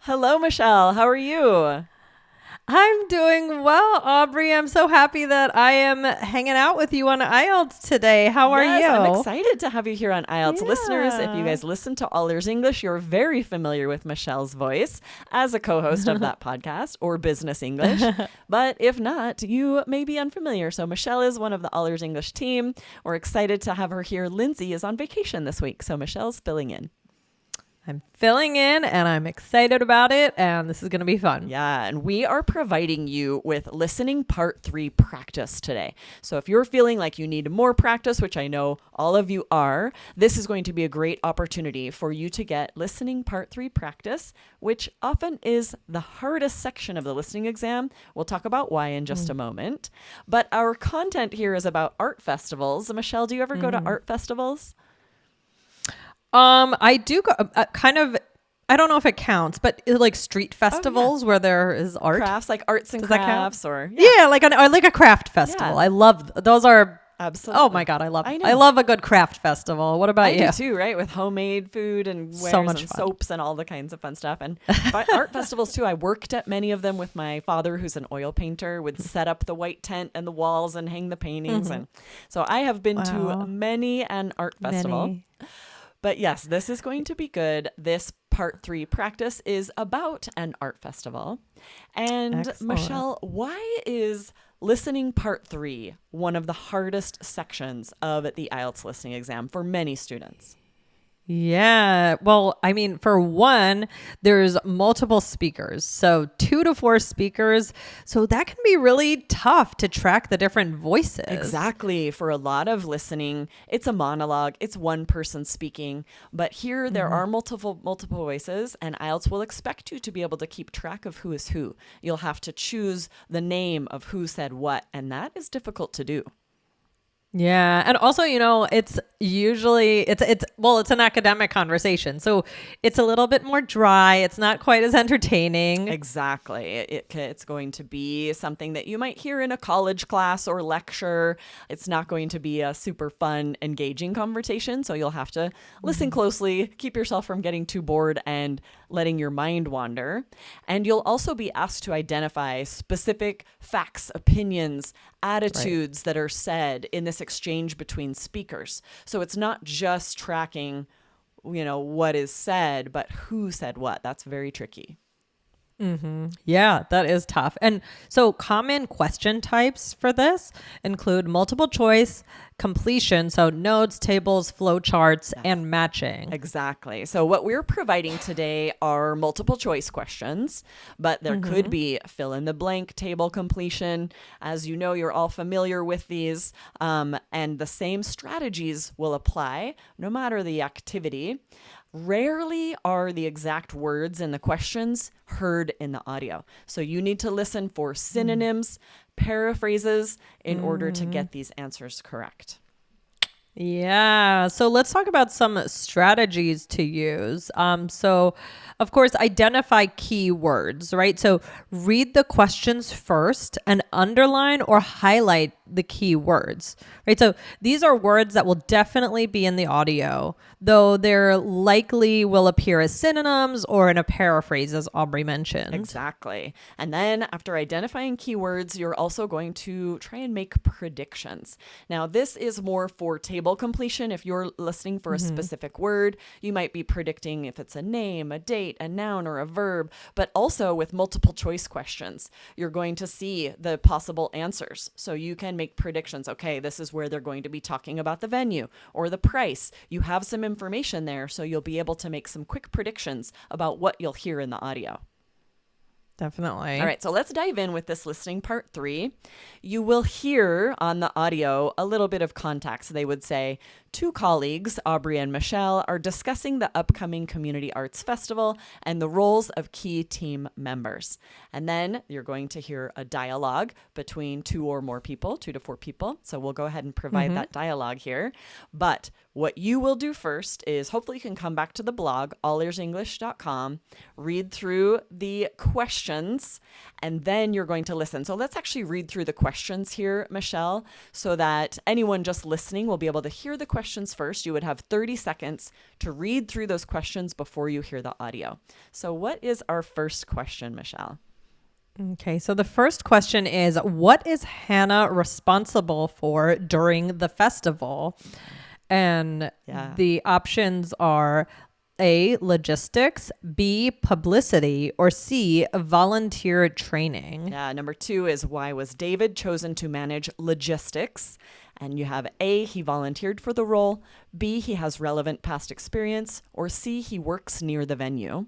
Hello, Michelle. How are you? I'm doing well, Aubrey. I'm so happy that I am hanging out with you on IELTS today. How are Yes, I'm you? excited to have you here on IELTS Listeners. If you Yeah. guys listen to All Ears English, you're very familiar with Michelle's voice as a co-host of that podcast or Business English. But if not, you may be unfamiliar. So Michelle is one of the All Ears English team. We're excited to have her here. Lindsay is on vacation this week, so Michelle's filling in. I'm filling in and I'm excited about it, and this is going to be fun. Yeah, and we are providing you with listening part 3 practice today. So if you're feeling like you need more practice, which I know all of you are, this is going to be a great opportunity for you to get listening part 3 practice, which often is the hardest section of the listening exam. We'll talk about why in just a moment. But our content here is about art festivals. Michelle, do you ever go to art festivals? I do go kind of, I don't know if it counts, but like street festivals where there is art. Crafts, like arts and Does that count? crafts or Yeah, like a craft festival. Yeah. I love those are Absolutely. Oh my God, I know. love a good craft festival. What about I you? do too, right? With homemade food and wares So much and fun. soaps and all the kinds of fun stuff. And art festivals too. I worked at many of them with my father, who's an oil painter, would set up the white tent and the walls and hang the paintings. And so I have been to Wow. many an art festival. Many. But yes, this is going to be good. This part 3 practice is about an art festival. And Excellent. Michelle, why is listening part 3 one of the hardest sections of the IELTS listening exam for many students? Yeah. Well, I mean, for one, there's multiple speakers. So 2 to 4 speakers. So that can be really tough to track the different voices. Exactly. For a lot of listening, it's a monologue. It's one person speaking. But here there are multiple voices, and IELTS will expect you to be able to keep track of who is who. You'll have to choose the name of who said what, and that is difficult to do. Yeah. And also, it's usually it's an academic conversation. So it's a little bit more dry. It's not quite as entertaining. Exactly. It's going to be something that you might hear in a college class or lecture. It's not going to be a super fun, engaging conversation. So you'll have to listen closely, keep yourself from getting too bored and letting your mind wander. And you'll also be asked to identify specific facts, opinions, attitudes that are said in this exchange between speakers. So it's not just tracking, what is said, but who said what. That's very tricky. Yeah, that is tough. And so common question types for this include multiple choice, completion, so notes, tables, flowcharts, and matching. Exactly. So what we're providing today are multiple choice questions, but there could be fill in the blank, table completion. As you know, you're all familiar with these, and the same strategies will apply no matter the activity. Rarely are the exact words in the questions heard in the audio. So you need to listen for synonyms, paraphrases in order to get these answers correct. Yeah. So let's talk about some strategies to use. So, of course, identify key words, right? So read the questions first and underline or highlight the key words, right? So these are words that will definitely be in the audio, though there likely will appear as synonyms or in a paraphrase, as Aubrey mentioned. Exactly. And then after identifying keywords, you're also going to try and make predictions. Now, this is more for table completion. If you're listening for a specific word, you might be predicting if it's a name, a date, a noun, or a verb. But also with multiple choice questions, you're going to see the possible answers. So you can make predictions. Okay, this is where they're going to be talking about the venue or the price. You have some information there, so you'll be able to make some quick predictions about what you'll hear in the audio. Definitely. All right, so let's dive in with this listening part 3. You will hear on the audio a little bit of context. They would say, 2 colleagues, Aubrey and Michelle, are discussing the upcoming Community Arts Festival and the roles of key team members. And then you're going to hear a dialogue between 2 or more people, 2 to 4 people. So we'll go ahead and provide that dialogue here. But what you will do first is hopefully you can come back to the blog, allearsenglish.com, read through the questions, and then you're going to listen. So let's actually read through the questions here, Michelle, so that anyone just listening will be able to hear the questions questions first. You would have 30 seconds to read through those questions before you hear the audio. So what is our first question, Michelle? Okay, so the first question is, what is Hannah responsible for during the festival? And the options are A, logistics, B, publicity, or C, volunteer training. Yeah, number 2 is, why was David chosen to manage logistics? And you have A, he volunteered for the role, B, he has relevant past experience, or C, he works near the venue.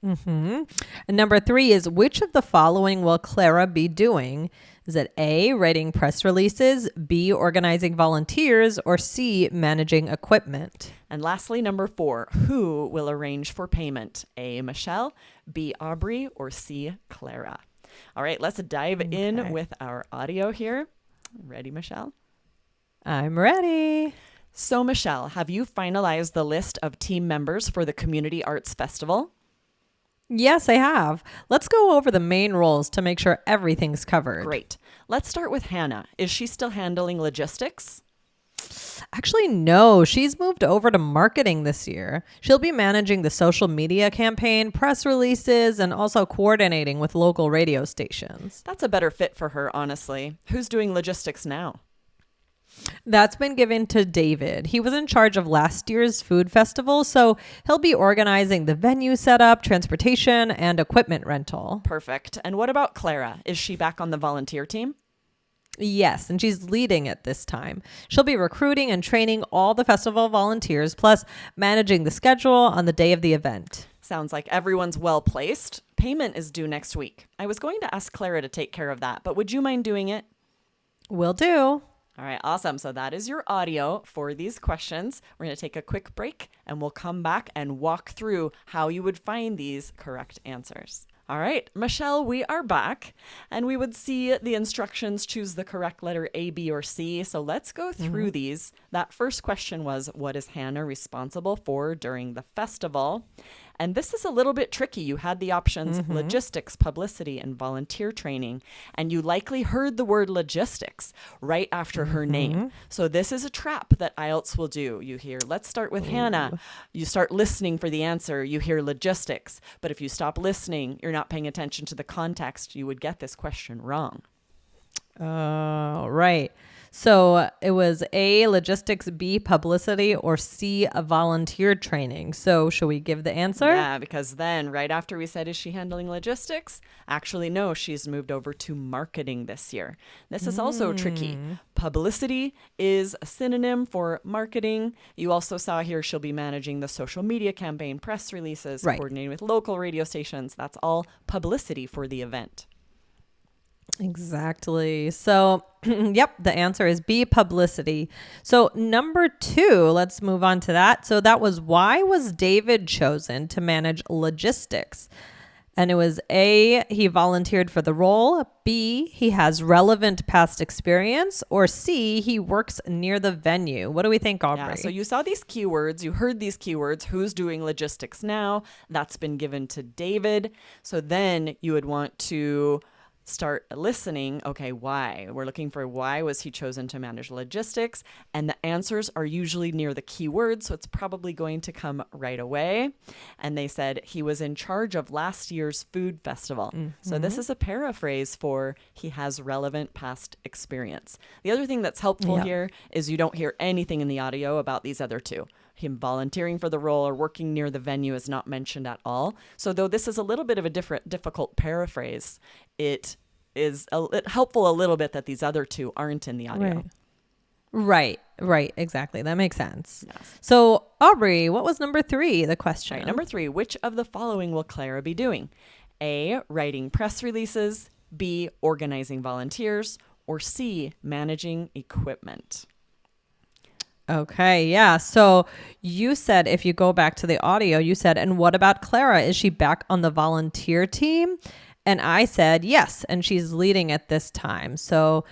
And number 3 is, which of the following will Clara be doing? Is it A, writing press releases, B, organizing volunteers, or C, managing equipment? And lastly, number 4, who will arrange for payment? A, Michelle, B, Aubrey, or C, Clara? All right, let's dive in with our audio here. Ready, Michelle? I'm ready. So, Michelle, have you finalized the list of team members for the Community Arts Festival? Yes, I have. Let's go over the main roles to make sure everything's covered. Great. Let's start with Hannah. Is she still handling logistics? Actually, no. She's moved over to marketing this year. She'll be managing the social media campaign, press releases, and also coordinating with local radio stations. That's a better fit for her, honestly. Who's doing logistics now? That's been given to David. He was in charge of last year's food festival, so he'll be organizing the venue setup, transportation, and equipment rental. Perfect. And what about Clara? Is she back on the volunteer team? Yes, and she's leading it this time. She'll be recruiting and training all the festival volunteers, plus managing the schedule on the day of the event. Sounds like everyone's well placed. Payment is due next week. I was going to ask Clara to take care of that, but would you mind doing it? Will do. All right, awesome. So that is your audio for these questions. We're going to take a quick break and we'll come back and walk through how you would find these correct answers. All right, Michelle, we are back and we would see the instructions, choose the correct letter A, B, or C. So let's go through these. That first question was, what is Hannah responsible for during the festival? And this is a little bit tricky. You had the options logistics, publicity, and volunteer training. And you likely heard the word logistics right after her name. So this is a trap that IELTS will do. You hear, let's start with Hannah. You start listening for the answer. You hear logistics. But if you stop listening, you're not paying attention to the context, you would get this question wrong. Oh, right. So it was A, logistics, B, publicity, or C, a volunteer training. So should we give the answer? Yeah, because then right after we said, is she handling logistics? Actually, no, she's moved over to marketing this year. This is also tricky. Publicity is a synonym for marketing. You also saw here she'll be managing the social media campaign, press releases, coordinating with local radio stations. That's all publicity for the event. Exactly. So, yep, the answer is B, publicity. So number 2, let's move on to that. So that was, why was David chosen to manage logistics? And it was A, he volunteered for the role, B, he has relevant past experience, or C, he works near the venue. What do we think, Aubrey? Yeah, so you saw these keywords, you heard these keywords, who's doing logistics now? That's been given to David. So then you would want to start listening. Okay, why? We're looking for why was he chosen to manage logistics? And the answers are usually near the keywords, so it's probably going to come right away. And they said he was in charge of last year's food festival. So this is a paraphrase for he has relevant past experience. The other thing that's helpful here is you don't hear anything in the audio about these other two. Him volunteering for the role or working near the venue is not mentioned at all. So though this is a little bit of a difficult paraphrase, it is helpful a little bit that these other two aren't in the audio. Right. Exactly. That makes sense. Yes. So, Aubrey, what was number 3, the question? Right, number 3, which of the following will Clara be doing? A, writing press releases, B, organizing volunteers, or C, managing equipment. Okay, yeah. So you said, if you go back to the audio, you said, and what about Clara? Is she back on the volunteer team? And I said, yes. And she's leading at this time. So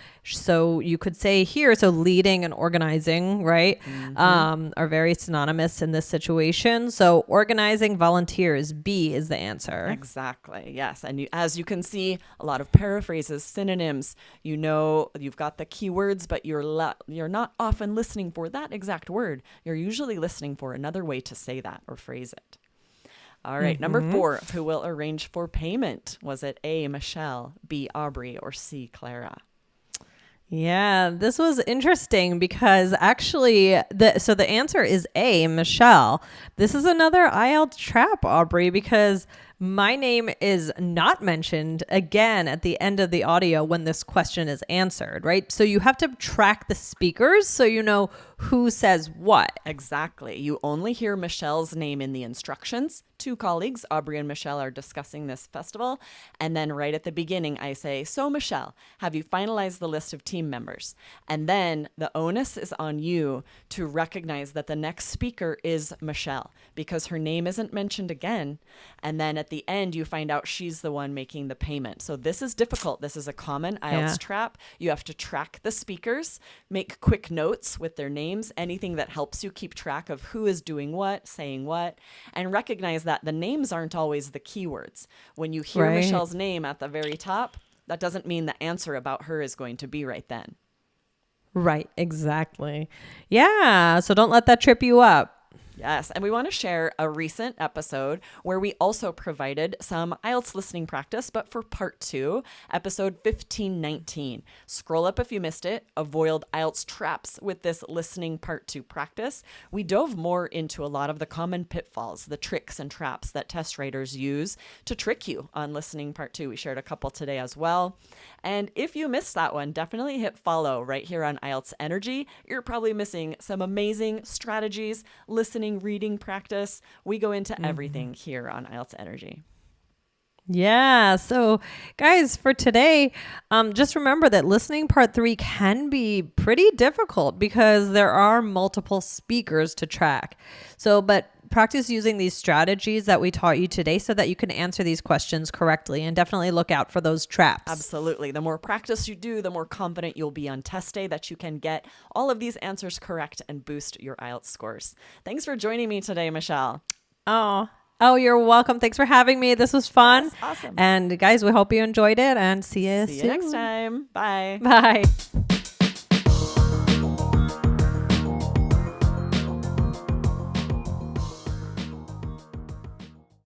you could say here, so leading and organizing, right, are very synonymous in this situation. So organizing volunteers, B is the answer. Exactly. Yes. And as you can see, a lot of paraphrases, synonyms, you know, you've got the keywords, but you're not often listening for that exact word. You're usually listening for another way to say that or phrase it. All right. Number 4, who will arrange for payment? Was it A, Michelle, B, Aubrey, or C, Clara? Yeah, this was interesting because actually the answer is A, Michelle. This is another IELTS trap, Aubrey, because my name is not mentioned again at the end of the audio when this question is answered, right? So you have to track the speakers so you know who says what. Exactly. You only hear Michelle's name in the instructions. 2 colleagues, Aubrey and Michelle, are discussing this festival. And then right at the beginning, I say, so Michelle, have you finalized the list of team members? And then the onus is on you to recognize that the next speaker is Michelle because her name isn't mentioned again. And then at the end, you find out she's the one making the payment. So this is difficult. This is a common IELTS trap. You have to track the speakers, make quick notes with their names, anything that helps you keep track of who is doing what, saying what, and recognize that the names aren't always the keywords. When you hear Michelle's name at the very top, that doesn't mean the answer about her is going to be right then. Right, exactly. Yeah, so don't let that trip you up. Yes, and we want to share a recent episode where we also provided some IELTS listening practice, but for part 2, episode 1519. Scroll up if you missed it. Avoid IELTS traps with this listening part 2 practice. We dove more into a lot of the common pitfalls, the tricks and traps that test writers use to trick you on listening part 2. We shared a couple today as well. And if you missed that one, definitely hit follow right here on IELTS Energy. You're probably missing some amazing strategies, listening, reading practice. We go into everything here on IELTS Energy. Yeah. So guys, for today, just remember that listening part 3 can be pretty difficult because there are multiple speakers to track. But practice using these strategies that we taught you today so that you can answer these questions correctly, and definitely look out for those traps. Absolutely. The more practice you do, the more confident you'll be on test day that you can get all of these answers correct and boost your IELTS scores. Thanks for joining me today, Michelle. Oh, you're welcome. Thanks for having me. This was fun. Yes, awesome. And guys, we hope you enjoyed it, and see you soon. See you next time. Bye. Bye.